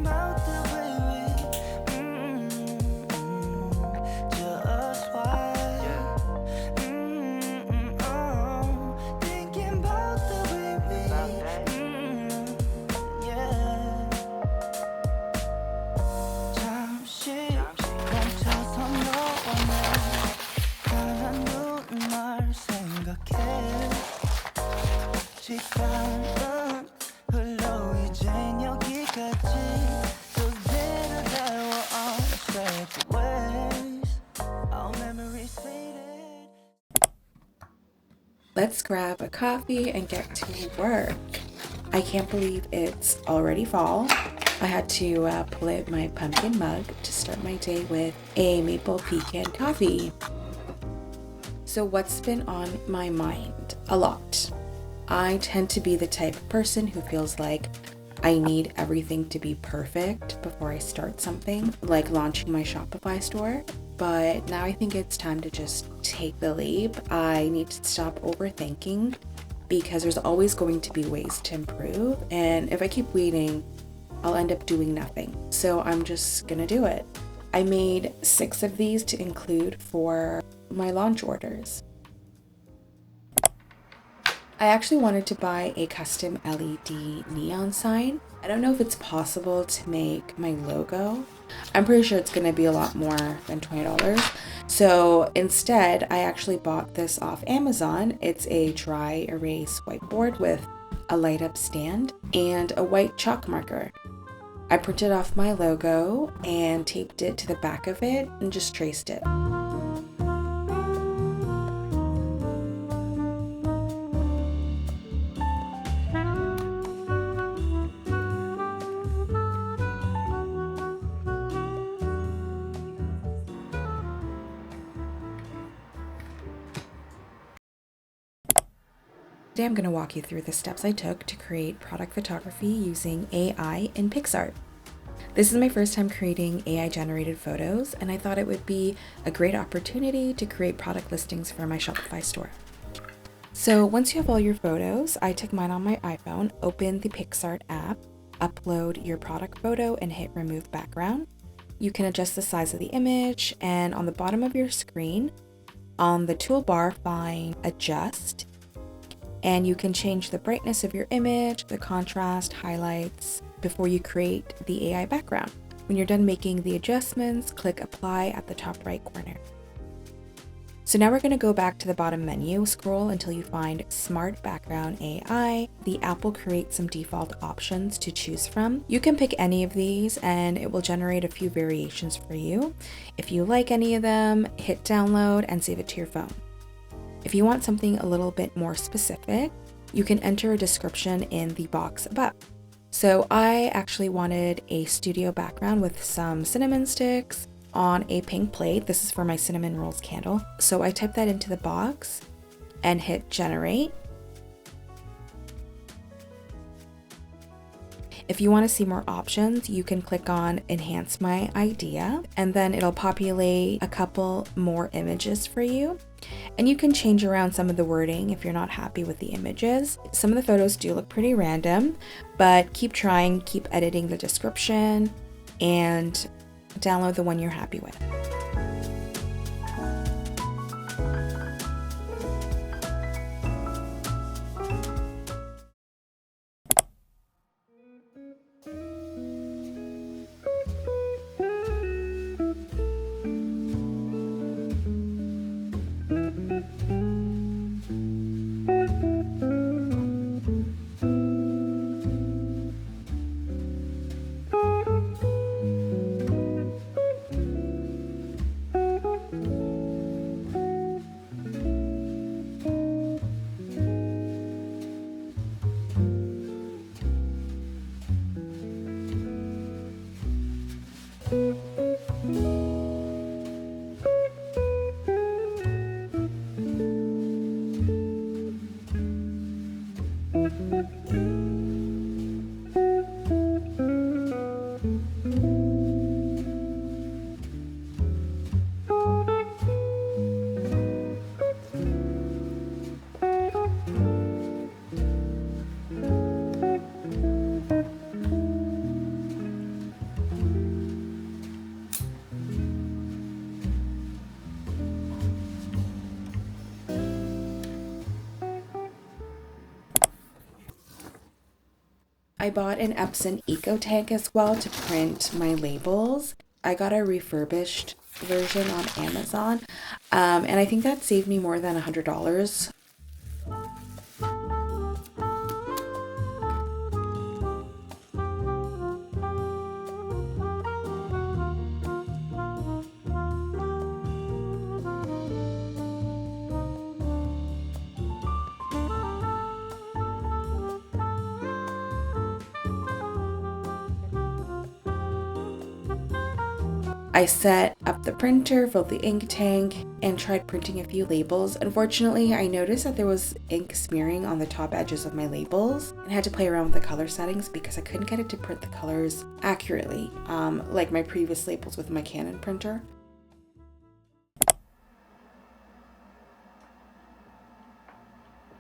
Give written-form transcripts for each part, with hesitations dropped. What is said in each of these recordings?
about the way we just watch. Thinking about the way we yeah. 잠시 멈춰서 너와 나 다른 눈을 생각해. 시간은 흘러 이젠 여기까지 그대를 태워 on separate ways. Our memories faded. Let's grab a coffee and get to work. I can't believe it's already fall. I had to pull out my pumpkin mug to start my day with a maple pecan coffee. So what's been on my mind? A lot. I tend to be the type of person who feels like I need everything to be perfect before I start something, like launching my Shopify store. But now I think it's time to just take the leap. I need to stop overthinking because there's always going to be ways to improve. And if I keep waiting, I'll end up doing nothing. So I'm just gonna do it. I made 6 of these to include for my launch orders. I actually wanted to buy a custom LED neon sign. I don't know if it's possible to make my logo. I'm pretty sure it's gonna be a lot more than $20. So instead, I actually bought this off Amazon. It's a dry erase whiteboard with a light up stand and a white chalk marker. I printed off my logo and taped it to the back of it and just traced it. Today I'm going to walk you through the steps I took to create product photography using AI in Picsart. This is my first time creating AI generated photos, and I thought it would be a great opportunity to create product listings for my Shopify store. So once you have all your photos, I took mine on my iPhone, open the Picsart app, upload your product photo and hit remove background. You can adjust the size of the image, and on the bottom of your screen, on the toolbar, find adjust. And you can change the brightness of your image, the contrast, highlights, before you create the AI background. When you're done making the adjustments, click apply at the top right corner. So now we're going to go back to the bottom menu, scroll until you find Smart Background AI. The app will create some default options to choose from. You can pick any of these and it will generate a few variations for you. If you like any of them, hit download and save it to your phone. If you want something a little bit more specific, you can enter a description in the box above. So I actually wanted a studio background with some cinnamon sticks on a pink plate. This is for my cinnamon rolls candle. So I typed that into the box and hit generate. If you want to see more options, you can click on enhance my idea and then it'll populate a couple more images for you. And you can change around some of the wording if you're not happy with the images. Some of the photos do look pretty random, but keep trying, keep editing the description, and download the one you're happy with. I bought an Epson Eco Tank as well to print my labels. I got a refurbished version on Amazon, and I think that saved me more than $100. I set up the printer, filled the ink tank, and tried printing a few labels. Unfortunately, I noticed that there was ink smearing on the top edges of my labels and had to play around with the color settings because I couldn't get it to print the colors accurately, like my previous labels with my Canon printer.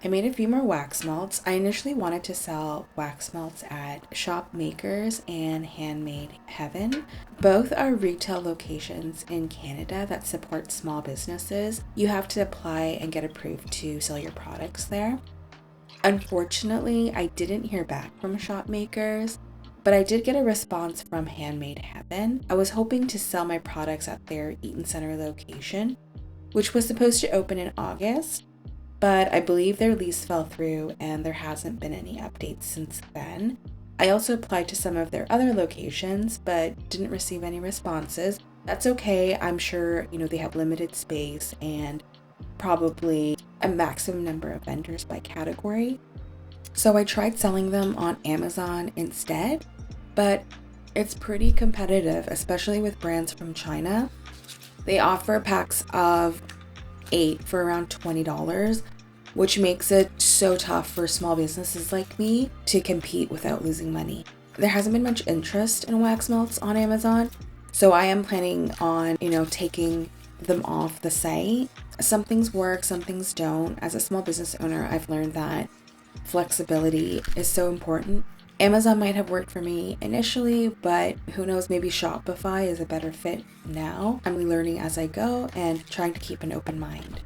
I made a few more wax melts. I initially wanted to sell wax melts at Shop Makers and Handmade Heaven. Both are retail locations in Canada that support small businesses. You have to apply and get approved to sell your products there. Unfortunately, I didn't hear back from Shop Makers, but I did get a response from Handmade Heaven. I was hoping to sell my products at their Eaton Center location, which was supposed to open in August. But I believe their lease fell through and there hasn't been any updates since then. I also applied to some of their other locations, but didn't receive any responses. That's okay. I'm sure, they have limited space and probably a maximum number of vendors by category. So I tried selling them on Amazon instead, but it's pretty competitive, especially with brands from China. They offer packs of 8 for around $20, which makes it so tough for small businesses like me to compete without losing money. There hasn't been much interest in wax melts on Amazon, so I am planning on, taking them off the site. Some things work, some things don't. As a small business owner, I've learned that flexibility is so important. Amazon might have worked for me initially, but who knows, maybe Shopify is a better fit now. I'm learning as I go and trying to keep an open mind.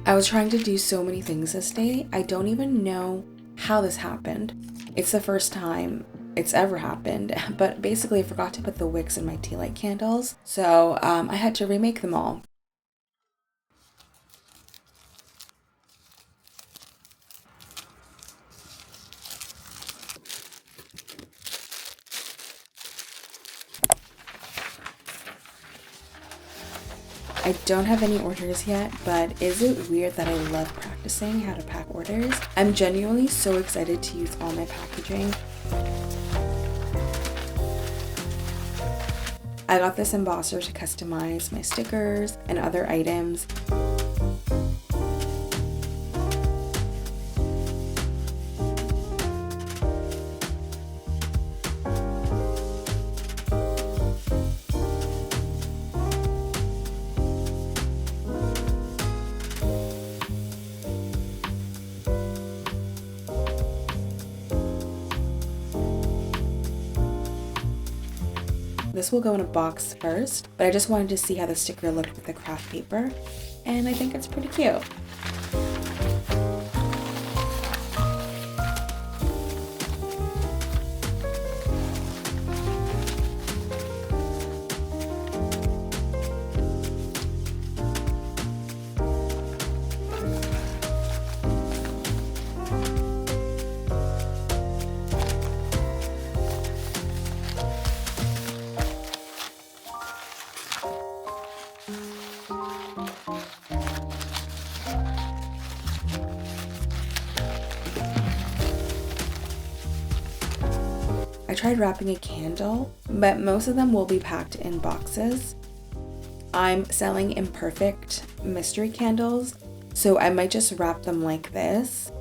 I was trying to do so many things this day. I don't even know how this happened. It's the first time it's ever happened, but basically I forgot to put the wicks in my tea light candles, so I had to remake them all. I don't have any orders yet, but is it weird that I love practicing how to pack orders? I'm genuinely so excited to use all my packaging. I got this embosser to customize my stickers and other items. this will go in a box first, but I just wanted to see how the sticker looked with the craft paper, and I think it's pretty cute. I tried wrapping a candle, but most of them will be packed in boxes. I'm selling imperfect mystery candles, so I might just wrap them like this.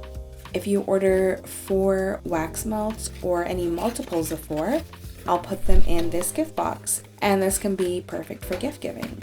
If you order 4 wax melts or any multiples of 4, I'll put them in this gift box, and this can be perfect for gift giving.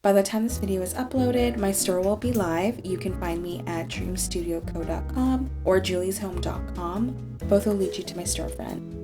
By the time this video is uploaded, my store will be live. You can find me at dreamstudioco.com or julieshome.com. Both will lead you to my storefront.